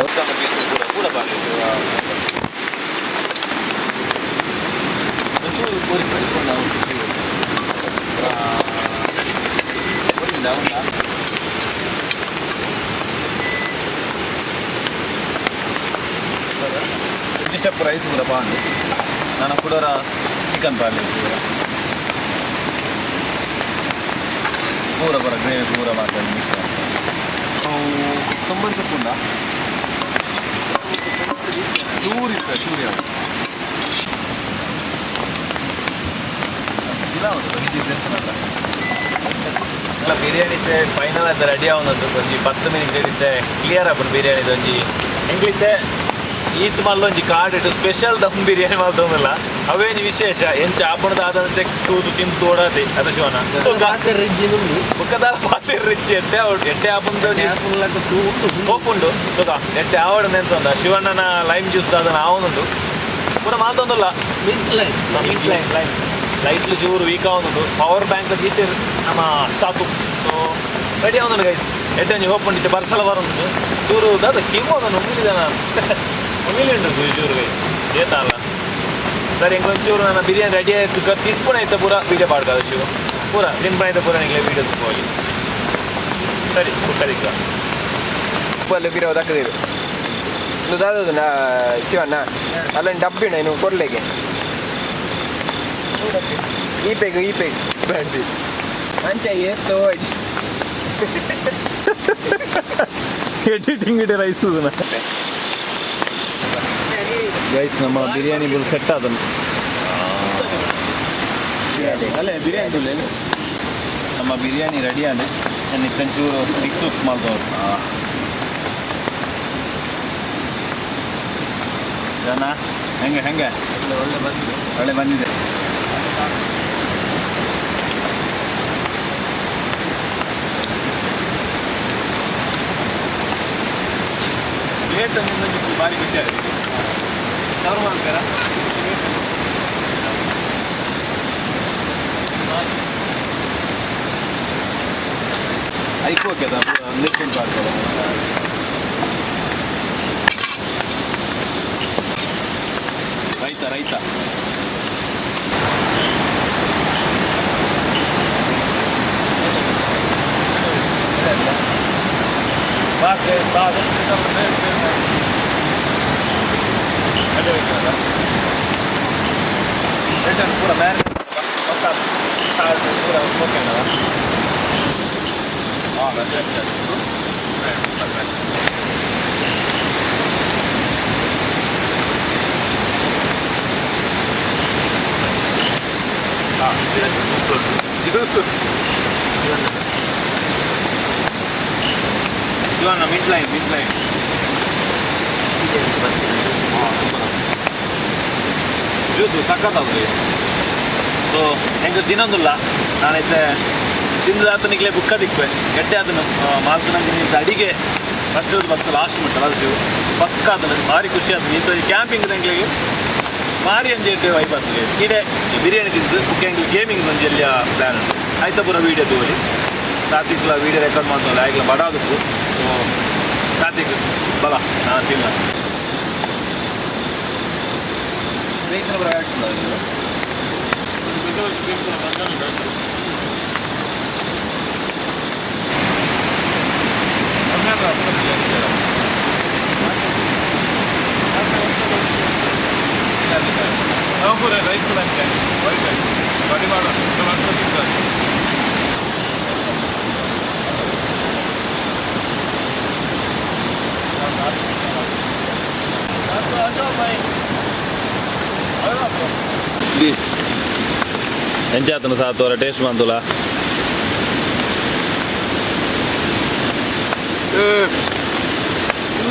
ಸ್ಟೆಪ್ ರೈಸ್ ಕೂಡ ಬಾಂಡು ನಾನು ಕೂಡ ಚಿಕನ್ ಪಾರ್ಲಿ ಪೂರ ಗ್ರೇವಿ ಪೂರ ಮಾಡ್ತಾರೆ ಮಿಕ್ಸ್ ತೊಂಬತ್ತು ಪುಂಡ ಚೂರಿತ್ತು ಚೂರಿ ಎಲ್ಲ ಬಿರಿಯಾನಿ ಫೈನಲ್ ಆಯ್ತು ರೆಡಿ ಆಗೋದು ಒಂಜಿ 10 ಮಿನಿಟ್ ಇರುತ್ತೆ ಕ್ಲಿಯರ್ ಆಗ್ಬಿಟ್ಟು ಬಿರಿಯಾನಿ ಒಂಜಿ ಹೆಂಗಿತ್ತೆ ಈತ್ ಮಲ್ಲ ಒಂಜಿ ಕಾರ್ಡ್ ಇಟ್ಟು ಸ್ಪೆಷಲ್ ದಮ್ ಬಿರಿಯಾನಿ ಮಾಡ್ತೊಂದಿಲ್ಲ ಅವೇನು ವಿಶೇಷ ಎಂಚ ಆಪಣದ ಆದಂತೆ ತೂದು ತಿಂದು ತೋಡಾತಿ ಅದು ಶಿವನ ಬುಕ್ಕದ ಪಾತಿ ರಿಚ್ ಎಟ್ಟೆ ಆಪುಂಡು ಹೋಪುಂಡು ಎಟ್ಟೆ ಆವಡ ನೆಂತಂದ ಶಿವಣ್ಣನ ಲೈಮ್ ಜ್ಯೂಸ್ ಅದನ್ನ ಆವನುಂಡು ಪೂರ ಮಾತೊಂದಿಲ್ಲ ಲೈಟ್ಲು ಚೂರು ವೀಕ್ ಆವನುಂಡು ಪವರ್ ಬ್ಯಾಂಕ್ ಗೀತೆ ನಮ್ಮ ಸಾಕು ಸೊ ರೆಡಿ ಆವನುಂಡು ಗೈಸ್ ಎಟ್ಟೆ ಹೋಪುಂಡಿತ್ತೆ ಬರ್ಸಲ ಬರೋದು ಚೂರು ದಾದ ಕಿಮ್ಮೋದನ್ನು ಉಂಡು ಚೂರು ಗೈಸ್ ಏತ ಅಲ್ಲ ಸರಿ ಇಂಕೊಂಚೂರು ನನ್ನ ಬಿರಿಯಾನಿ ರೆಡಿ ಆಯ್ತು ತಿನ್ಪುಣ ಆಯ್ತಾ ಪೂರ ವೀಡಿಯೋ ಮಾಡ್ಕೋದು ಶಿವ ಪೂರ ತಿನ್ಪುಣ ಆಯ್ತಾ ಪೂರ ನಿಮಗೆ ವೀಡಿಯೋ ತಿನ್ಕೋಗಿ ಸರಿ ಕುಕ್ಕರಿಕ ಉಪ್ಪಲ್ಲಿ ಬಿರೋ ದಕ್ಕದಿರು ಇದು ದಾದದು ನಾ ಶಿವಣ್ಣ ಅಲ್ಲೊಂದು ಡಬ್ಬಿಣ ಇನ್ನು ಕೊಡ್ಲಿಕ್ಕೆ ಈ ಪೇಗು ಬೇಡ್ದಿ ಅಂಚ ಏತ್ತು ಎಡಿಟಿಂಗ್ ಇಡೀ ರೈಸ್ ಗೈಸ್ ನಮ್ಮ ಬಿರಿಯಾನಿ ಬಿಲ್ ಸೆಟ್ ಆದನು ಅಲ್ಲೇ ಬಿರಿಯಾನಿ ನಮ್ಮ ಬಿರಿಯಾನಿ ರೆಡಿ ಆದ ನಾನು ಇತ್ತಂಚೂರು ಮಿಕ್ಸ್ ಉಪ್ಪು ಮಾಡ್ದವ್ರು ಜನ ಹೆಂಗೆ ಒಳ್ಳೆ ಬಂದಿದೆ ಪ್ಲೇಟ್ ಭಾರಿ ಖುಷಿ ಆಗಿದೆ ಸರ್ವ್ ಮಾಡ್ತೀರಾ ಐಕ್ ಓಕೆ ಲಿಕ್ವಿಡ್ ಮಾಡ್ತಾರೆ ರೈತ ಪೂರ ಮ್ಯಾರಿನೇಟ್ ಪೂರ okay Shivanna mid line juice ಸಕ್ಕತ್ತಾಗ್ತದೆ ಸೊ ಹೆಂಗೆ ತಿನ್ನೋದಿಲ್ಲ ನಾನೈತೆ ತಿಂದು ಆತನಿಗೆ ಬುಕ್ಕ ದಿಕ್ವೆ ಎಟ್ಟೆ ಅದನ್ನು ಮಾಲ್ತನಂಗೆ ನಿಂತ ಅಡಿಗೆ ಫಸ್ಟ್ ಬರ್ತದೆ ಲಾಸ್ಟ್ ಬಿಟ್ಟಲ್ಲ ಅದು ಪಕ್ಕ ಅದನ್ನು ಭಾರಿ ಖುಷಿ ಆಗ್ತದೆ ನಿಂತ ಕ್ಯಾಂಪಿಂಗ್ ನಂಗೆ ಭಾರಿ ಅಂಜೆ ವೈಬ್ ಆಗ್ತದೆ ಇಡೇ ಬಿರಿಯಾನಿ ತಿಂದು ಮುಖ್ಯಂಗೆ ಗೇಮಿಂಗ್ ಒಂದು ಎಲ್ಲಿಯ ಪ್ಲ್ಯಾನ್ ಉಂಟು ಆಯ್ತಾ ಪೂರ ವೀಡಿಯೋ ತೋರಿ ಕಾರ್ತಿಕ್ಲ ವೀಡಿಯೋ ರೆಕಾರ್ಡ್ ಮಾಡ್ತಾರೆ ಆಗಲ ಬಡ ಆಗುತ್ತೆ ಸೊ ಕಾರ್ತಿಕ್ ಬಲ ನಾನು ತಿನ್ನ ರೈಸ್ ವೈಟ್ ರೈಸ್ ರೆಡಿ ಮಾಡೋ ಎಂಚಾತನು ಸಾತೋರ ಟೇಸ್ಟ್ ಬಂತುಲ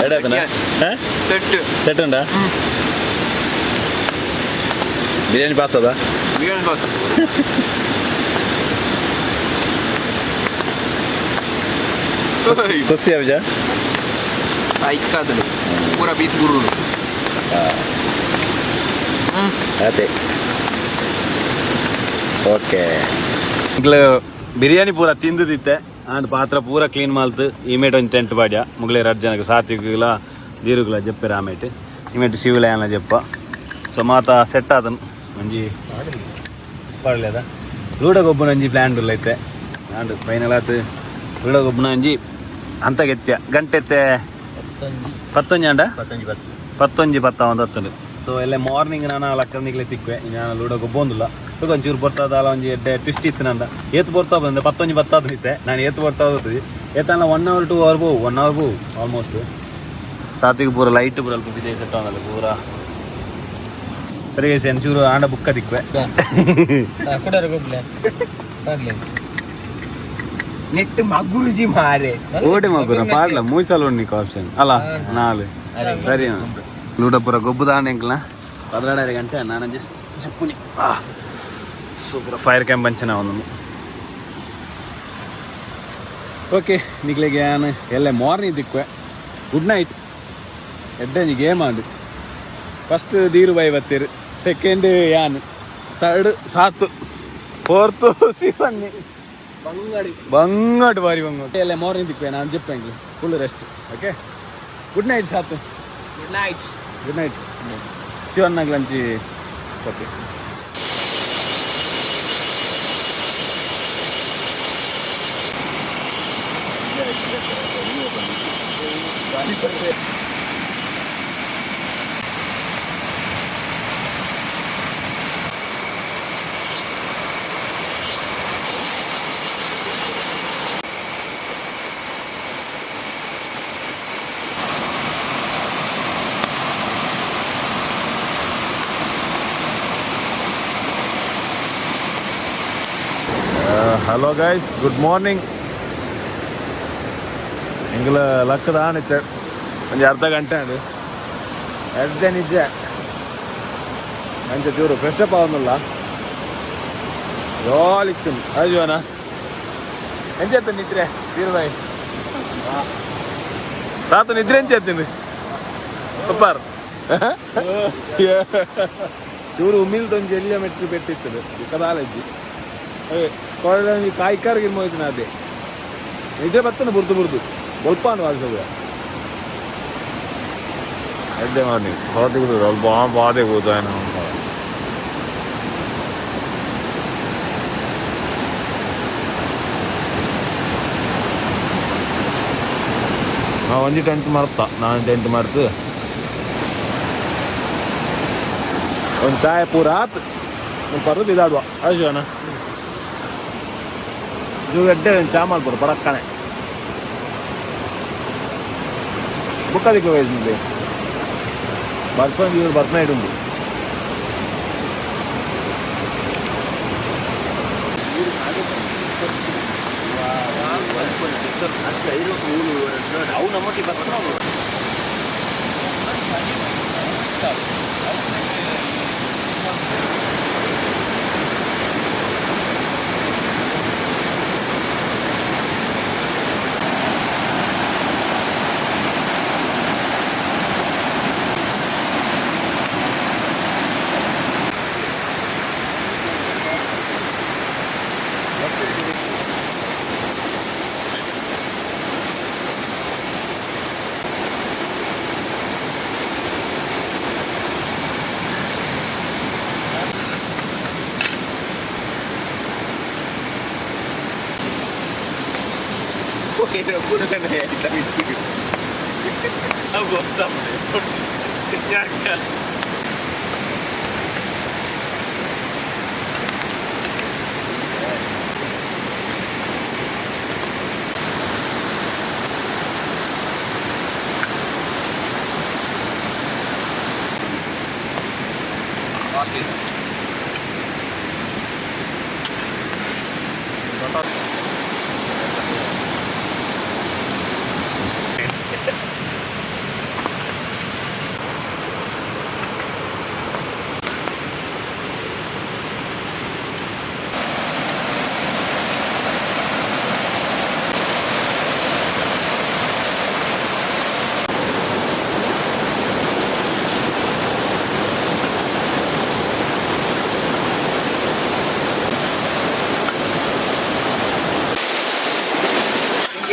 ಎಡಾತನ ಸೆಟ್ ಉಂಟಾ ಬಿರಿಯಾನಿ ಪಾಸ್ ಅದ ಬಿರಿಯಾನಿ ಪಾಸ್ ಖುಷಿ ಅಭಿಜ ಐಕಾದಲು ಪೂರ ಪೀಸ್ ಗುರುಳು ಅದೇ ಓಕೆ ಮುಗ್ಲು ಬಿರಿಯಾನಿ ಪೂರ ತಿಂದಿದ್ದೆ ಅಂಡ್ ಪಾತ್ರ ಪೂರ ಕ್ಲೀನ್ ಮಾಲ್ತು ಇಮೇಟ್ ಒಂದು ಟೆಂಟ್ ಬಾಡ್ಯ ಮುಗ್ಲೆ 2 ಜನಕ್ಕೆ ಸಾತ್ವಿಕಲ ದೀರುಗುಲ ಜಪ್ಪೆ ರಾಮೇಟ್ ಇಮೇಟ್ ಶಿವಲಯನ ಜಪ್ಪ ಸೊ ಮಾತ ಸೆಟ್ ಆದನು ಮಂಜಿ ಪಾಡಲೇದ ಲೂಡೋ ಗೊಬ್ಬನ ಅಂಜಿ ಪ್ಲ್ಯಾನ್ ಐತೆ ಅಂಡ್ ಫೈನಲ್ ಆತು ಲೂಡೋ ಗೊಬ್ಬನ ಅಂಜಿ ಅಂತ ಗೆತ್ಯ ಗಂಟೆತ್ತೆ 11 ಅಂಡ 11 ಸೊ ಎಲ್ಲ ಮಾರ್ನಿಂಗ್ ನಾನು ಲಕ್ಕನಿಗೆ ತಿಕ್ವೆ ನಾನು ಲೂಡೋ ಗೊಬ್ಬೊಂದಿಲ್ಲ ಒಂಚೂರು ಬರ್ತದಲ್ಲ ಒಂಜಿ ಎಡ್ಡೆ ಟ್ವಿಸ್ಟ್ ಇತ್ತು ನಂದ ಏತ್ ಬರ್ತಾ ಬಂದೆ 11 ಬತ್ತಾದ ಇತ್ತೆ ನಾನು ಏತ್ ಬರ್ತಾ ಹೋಗ್ತದೆ ಏತಲ್ಲ 1 hour 2 hour ಬೋವು 1 hour ಬೋವು ಆಲ್ಮೋಸ್ಟ್ ಸಾತ್ವಿಗೆ ಪೂರ ಲೈಟ್ ಪೂರ ಅಲ್ಪ ಬಿದ್ದೆ ಸೆಟ್ ಆನಲ್ಲ ಪೂರ ಸರಿ ಒಂಚೂರು ಆಂಡ ಬುಕ್ಕ ತಿಕ್ವೆ ನೆಟ್ ಮಗುರುಜಿ ಮಾರೆ ಓಟೆ ಮಗುರ ಪಾಡ್ಲ ಮೂಸಲ್ ಉಣ್ಣಿಕ ಆಪ್ಷನ್ ಅಲ್ಲ ನಾಳೆ ಸರಿ ಲೂಡ ಪೂರ ಗೊಬ್ಬು ದಾಂಡೆಂಕ್ಲ 12 ಗಂಟೆ ನಾನು ಜಸ್ಟ್ ಚಪ್ಪುನಿ ಸೂಪರ್ ಫೈರ್ ಕ್ಯಾಂಪ್ ಅಂಚನ ಒಂದು ಓಕೆ ನಿಕ್ಲಿಗೆ ನಾನು ಎಲ್ಲ ಮಾರ್ನಿಂಗ್ ದಿಕ್ವೆ ಗುಡ್ ನೈಟ್ ಎಡ್ಡಂಜಿ ಗೇಮ್ ಆಡು ಫಸ್ಟ್ ದೀರು ಬೈ ಬತ್ತೀರು ಸೆಕೆಂಡ್ ಯಾನ್ ಥರ್ಡ್ ಸಾತು ಫೋರ್ತು ಶಿವನ್ನಿ ಬಂಗಾಡು ಬಾರಿ ಬಂಗಾಡು ಎಲ್ಲ ಮಾರ್ನಿಂಗ್ ದಿಕ್ವೆ ನಾನು ಜಪ್ಪಂಗೆ full rest okay good night ಸಾತು ಗುಡ್ ನೈಟ್ ಶಿವನ್ನಾಗ ಲಂಚಿ okay hello guys good morning ಎಂಗ್ಲ ಲಕ್ಕದ ಆನಿತ್ತೆ ಒಂದು ಅರ್ಧ ಗಂಟೆ ಅದು ಎಡ್ಡೆ ನಿಜ ಅಂಚೆ ಚೂರು ಫ್ರೆಶ್ ಅಪ್ ಆಗೋಲ್ಲ ಯೋಲಿಕ್ತು ಅಯ್ಯೋನಾ ಎಂಚೆತ್ತ ನಿದ್ರೆ ತೀರ್ವಾಯಿ ತಾತ ನಿದ್ರೆ ಎಂಚೆತ್ತೀನಿ ಸೂಪರ್ ಚೂರು ಉಮಿಲ್ದೊಂದು ಎಲ್ಲಿಯ ಮೆಟ್ಲು ಪೆಟ್ಟಿರ್ತದೆ ಕದಾಲಜ್ಜಿ ಕೊಳೊಂದು ಕಾಯ್ಕಾರ್ಗೆ ಇರ್ಮೋಯ್ತು ನಾ ಅದೇ ನಿದ್ರೆ ಬರ್ತನೆ ಬುರ್ದು ಸ್ವಲ್ಪ ಅನ್ವಾಸದ ಎಡ್ಡೆ ಮಾಡಿ ಹೊರತಿಗೆ ಸ್ವಲ್ಪ ಬಾಧೆ ಕೂತಾಯನ ನಾ ಒಂಜಿ ಟೆಂಟ್ ಮರ್ತ ನಾನು ಟೆಂಟ್ ಮರ್ತು ಒಂದು ಚಾಯ್ ಪೂರ ಆತು ಪರ್ದು ಇದಾಡುವ ಅಶೋನ ಜೂ ಎಡ್ಡೆ ಚಾ ಮಾಡ್ಬೋದು ಪಡಕ್ಕನೆ ಬುಕ್ಕದಿಕ್ಕೆ ವಯಸ್ಸಿನಲ್ಲಿ ಬರ್ಸೊಂದು ಇವ್ರು ಬರ್ತಾ ಇಡುಂದು ಅವು ನಮ್ಮೊಟ್ಟಿಗೆ ಬರ್ತಾ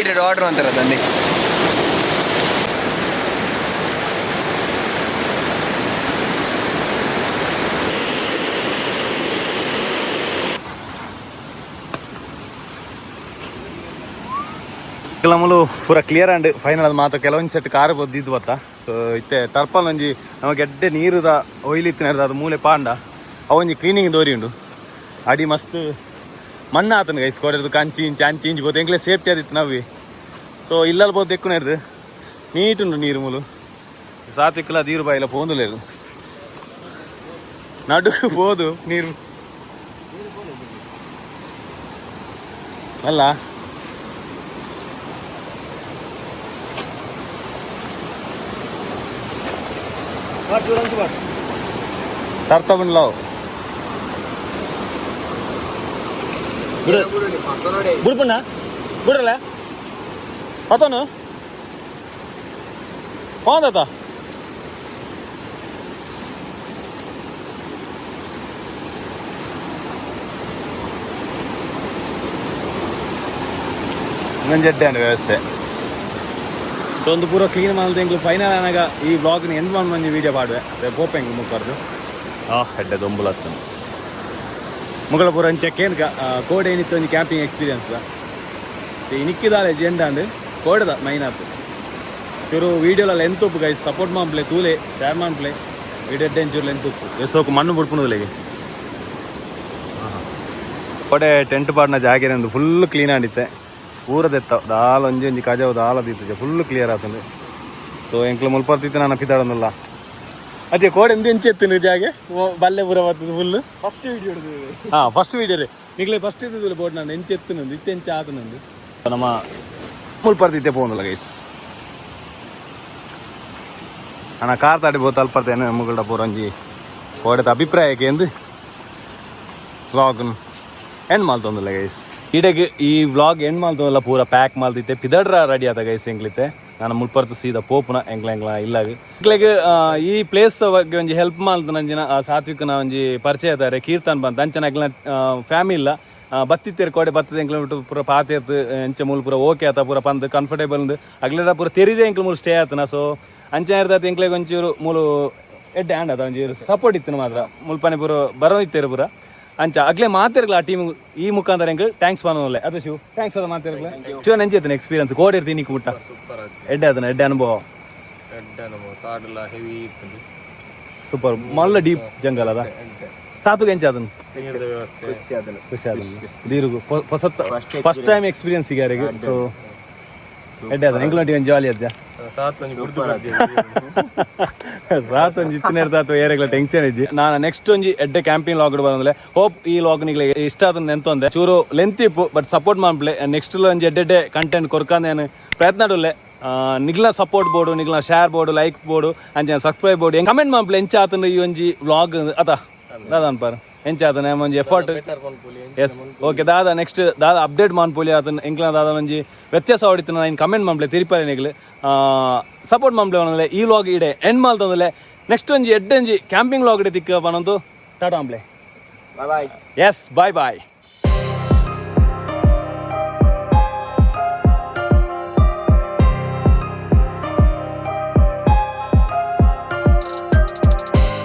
ರಿಪೀಟೆಡ್ ಆರ್ಡರ್ ಅಂತಾರೆ ಅದನ್ನೇ. ಕೆಲವೊಮ್ಮಲು ಪೂರ ಕ್ಲಿಯರ್ ಆ್ಯಂಡ್ ಫೈನಲ್ ಅದು ಮಾತ್ರ ಕೆಲವೊಂದು ಸೆಟ್ ಕಾರ್ ಬದ್ದಿದ್ದು ಬತ್ತ. ಸೊ ಇತ್ತೆ ಟರ್ಪಲ್ ಒಂಜಿ ನಮಗೆ ಎಡ್ಡೆ ನೀರುದ ಒಯ್ಲಿತ್ತು ನಡೆದ ಅದು ಮೂಲೆ ಪಾಂಡ ಅವೊಂಜಿ ಕ್ಲೀನಿಂಗ್ ದೋರಿ ಉಂಡು. ಅಡಿ ಮಸ್ತ್ ಮಣ್ಣು ಆತನ ಗೈಸ್ ಕೊಡೋದು ಕಂಚಿ ಇಂಚಿ ಬೋದು ಎಂಗ್ಲೇ ಸೇಫ್ಟಿ ಆದಿತ್ತು ನಾವೇ. ಸೊ ಇಲ್ಲಲ್ಲಿ ಬೋದು ಎಕ್ಕು ನಡೆದು ನೀಟುಂಡು ನೀರು ಮೂಲು ಸಾತ್ವಿಕ್ಕಲ್ಲ ದೀರು ಬಾಯಿಲ್ಲ ಪೋಂದುಲೇರು ನಡು ಬೋದು ನೀರು ಅಲ್ಲ ಸರ್ ತಗೊಂಡ್ಲಾವ್ ಬಿಡ್ಪಣ್ಣ ಬಿಡ್ರಲ್ಲ ಪತನು ಹೋದ ಜಡ್ಡೆ ಅಂಡ್ ವ್ಯವಸ್ಥೆ. ಸೊ ಒಂದು ಪೂರ ಕ್ಲೀನ್ ಮಾಡಿದೆ ಫೈನಲ್ ಆನಾಗ ಈ ಬ್ಲಾಗ್ನ ಎಂಡ್ ಮಾಡಿ ಮಂದಿ ವೀಡಿಯೋ ಪಾಡುವೆ ಪೋಪೆ ಹೆಂಗೆ ಮುಖರ್ದು ಹೆಡ್ಡೆ ದೊಂಬುಲತ್ತ ಮುಗಳ ಪೂರ ಚೆಕ್ಕೇನು ಕೋಡೆ ಏನಿತ್ತು ಒಂದು ಕ್ಯಾಂಪಿಂಗ್ ಎಕ್ಸ್ಪೀರಿಯನ್ಸ್ ಇನಿಕ್ಕಿದಾಳೆ ಜೆಂಡಾಂಡು ಕೋಡದ ಮೈನ್ ಆತು ಚೂರು ವೀಡಿಯೋಲೆಲ್ಲ ಎಂತುಪ್ಪು ಗೈಸ್ ಸಪೋರ್ಟ್ ಮಾಡ್ಪ್ಲೆ ತೂಲೆ ಶೇರ್ ಮಾಡ್ಪ್ಲೆ ವೀಡಿಯೋ ಎಂಚೂರ್ಲೆ ಎಂತುಪ್ಪು ಎಷ್ಟೋಕು ಮಣ್ಣು ಬಿಡ್ಪುಣದಿಲ್ಲಿಗೆ ಕೋಡೆ ಟೆಂಟ್ ಪಾಡ್ನ ಜಾಗೇನೊಂದು ಫುಲ್ ಕ್ಲೀನ್ ಆಡಿತ್ತೆ ಊರದೆತ್ತ ದಾಲ್ ಒಂಜಿ ಕಜಾವು ದಾಲದಿತ್ತು ಫುಲ್ ಕ್ಲಿಯರ್ ಆತಂದು. ಸೊ ಎಂಕ್ಲು ಮುಲ್ಪರ್ತಿತ್ತು ನಾನು ಪಿತಾಡೋನಲ್ಲ ಅದೇ ಕೋಡೆ ಎಂಚು ಎತ್ತಿನ ಜಾಗೆ ಬಲ್ಲೆ ಪೂರ ಬರ್ತದೆ full first video first video ರೀ ನಿಗ್ಲೇ ಫಸ್ಟ್ ಇದ್ದಿಲ್ಲ ಬೋರ್ಡ್ ನಾನು ಎಂಚು ಎತ್ತಿನೊಂದು ಇತ್ತೆಂಚ ಆತನೊಂದು ನಮ್ಮ ಮುಲ್ಪರ್ತಿತ್ತೆ ಪೋನಲ್ಲ ಗೈಸ್ ನಾನು ಕಾರ್ ತಾಡಿ ಬೋದು ತಲ್ಪರ್ತೇನೆ ಮುಗಳ್ದ ಪೂರಂಜಿ ಕೋಡೆದ ಅಭಿಪ್ರಾಯಕ್ಕೆ ಎಂದು ವ್ಲಾಗ್ನು ಎಂಡ್ ಮಾಡ್ತೊಂದಿಲ್ಲ ಗೈಸ್ ಈಡೆಗೆ ಈ ವ್ಲಾಗ್ ಎಂಡ್ ಮಾಡ್ತೊಂದಿಲ್ಲ ಪೂರ ಪ್ಯಾಕ್ ಮಾಡ್ತಿತ್ತೆ ಪಿದಡ್ರ ರೆಡಿ ಆದ ಗೈಸ್ ಎಂಗ್ಲಿತ್ತೆ ನಾನು ಮುಲ್ಪರ್ತು ಸೀದ ಪೋಪುನ ಎಂಗ್ಲ ಇಲ್ಲಾಗ ಎಂಗ್ಲಿಗೆ ಈ ಪ್ಲೇಸ್ ಬಗ್ಗೆ ಒಂಜಿ ಹೆಲ್ಪ್ ಮಾಡ್ತು ನಂಜಿನ ಸಾತ್ವಿಕನ ಒಂಜಿ ಪರಿಚಯ ಅದಾರೆ ಕೀರ್ತನ್ ಬಂತ ಅಂಚನ ಎಂಗ್ಲ ಫ್ಯಾಮಿಲಿ ಇಲ್ಲ ಬತ್ತಿತ್ತೇರು ಕೋಡೆ ಬತ್ತದ ಎಂಕ್ಲ ಬಿಟ್ಟು ಪೂರ ಪಾತೇತು ಎಂಚ ಮೂಲ ಪೂರ ಓಕೆ ಆತ ಪೂರ ಪಂದ್ ಕಂಫರ್ಟೇಬಲ್ ಅಗ್ಲೆದ ಪೂರ ತೆರಿದೆ ಎಂಕ್ಲ ಮೂಲ ಸ್ಟೇ ಆತನ. ಸೊ ಅಂಚನ ಇರ್ತದೆ ಎಂಕ್ಲಿಗೆ ಒಂಚೂರು ಮೂಲು ಎಡ್ಡೆ ಹ್ಯಾಂಡ್ ಅದ ಒಂಚೂರು ಸಪೋರ್ಟ್ ಇತ್ತು ಮಾತ್ರ ಮುಲ್ಪನೆ ಪೂರ ಬರೋ ಇತ್ತೇರು ಪೂರ ಅಂಚ ಅಗ್ಲೇ ಮಾತಿರ್ಲ ಆ ಟೀಮ್ ಈ ಮುಖಾಂತರ ಹೆಂಗೆ ಥ್ಯಾಂಕ್ಸ್ ಮಾಡೋಲ್ಲ ಅದು ಶಿವ್ ಥ್ಯಾಂಕ್ಸ್ ಅದ ಮಾತಿರ್ಲ ಶಿವ ನೆಂಚಿರ್ತೇನೆ ಎಕ್ಸ್ಪೀರಿಯನ್ಸ್ ಕೋಡೆ ಇರ್ತೀನಿ ಮುಟ್ಟ ಎಡ್ಡೆ ಅದನ್ನ ಎಡ್ಡೆ ಅನುಭವ ಸೂಪರ್ ಮಲ್ಲ ಡೀಪ್ ಜಂಗಲ್ ಅದ ಸಾತುಗೆ ಎಂಚ ಅದನ್ನು ಖುಷಿ ಅದನ್ನು ದೀರುಗು ಫಸ್ಟ್ ಟೈಮ್ ಎಕ್ಸ್ಪೀರಿಯನ್ಸ್ ಸಿಗಾರಿಗೆ. ಸೊ ಎಡ್ಡೆ ಅದನ್ನ ಎಂಗ್ಲಂಟಿ ಒಂದು ಜಾಲಿ ಅಜ್ಜ ಸಾತೊಂಜಿ ಇತ್ತಿನ ಏರೆಗ್ಲ ಟೆನ್ಷನ್ ಇಜ್ಜಿ ನಾನು ನೆಕ್ಸ್ಟ್ ಒಂಜಿ ಎಡ್ಡೆ ಕ್ಯಾಂಪಿಂಗ್ ಲಾಗ್ ಬಂದ್ರೆ ಹೋಪ್ ಈ ಲಾಗ್ ನಿಗ್ಲೆ ಇಷ್ಟ ಆದ ನೆಂತೊಂದೆ ಚೂರು ಲೆಂತ್ ಇಪ್ಪು ಬಟ್ ಸಪೋರ್ಟ್ ಮಾಡ್ಲೆ ನೆಕ್ಸ್ಟ್ ಒಂಜಿ ಎಡ್ಡೆ ಕಂಟೆಂಟ್ ಕೊರ್ಕಂದೇನು ಪ್ರಯತ್ನ ಇಡಲೆ ನಿಗ್ಲ ಸಪೋರ್ಟ್ ಬೋರ್ಡು ನಿಗ್ಲ ಶೇರ್ ಬೋರ್ಡು ಲೈಕ್ ಬೋರ್ಡು ಅಂಚೆ ಸಬ್ಸ್ಕ್ರೈಬ್ ಬೋರ್ಡು ಕಮೆಂಟ್ ಮಾಡ್ಲೆ ಎಂಚ ಆತನ ಈ ಒಂಜಿ ವ್ಲಾಗ್ ಅದ ದಾದನ್ ಪಾರ ಎಂಚ ಆತನ ಒಂಜಿ ಎಫರ್ಟ್ ಎಸ್ ಓಕೆ ದಾದ ನೆಕ್ಸ್ಟ್ ದಾದ ಅಪ್ಡೇಟ್ ಮಾಡ್ಪೋಲಿ ಆತನ ಎಂಕ್ಲ ದಾದ ಒಂಜಿ ವ್ಯತ್ಯಾಸ ಹೊಡಿತು ನಾನು ಕಮೆಂಟ್ ಮಾಡ್ಲೆ ತಿರುಪತಿ ನಿಗ್ಲೆ ಸಪೋರ್ಟ್ ಮಾಡ್ಲೆ ಅವನಲ್ಲೇ ಈ ವ್ಲಾಗ್ ಇಡೆ ಎಂಡ್ ಮಾಡ್ತಂದಲೆ ನೆಕ್ಸ್ಟ್ ಒಂಜಿ ಎಡ್ಡೆ ಒಂಜಿ ಕ್ಯಾಂಪಿಂಗ್ ವ್ಲಾಗ್ ಇಡೆ ತಿಕ್ಕ ಬನ್ನೊಂದು ಟಾಟಾ ಅಂಬ್ಲೆ ಬಾಯ್ ಎಸ್ ಬಾಯ್ ಬಾಯ್.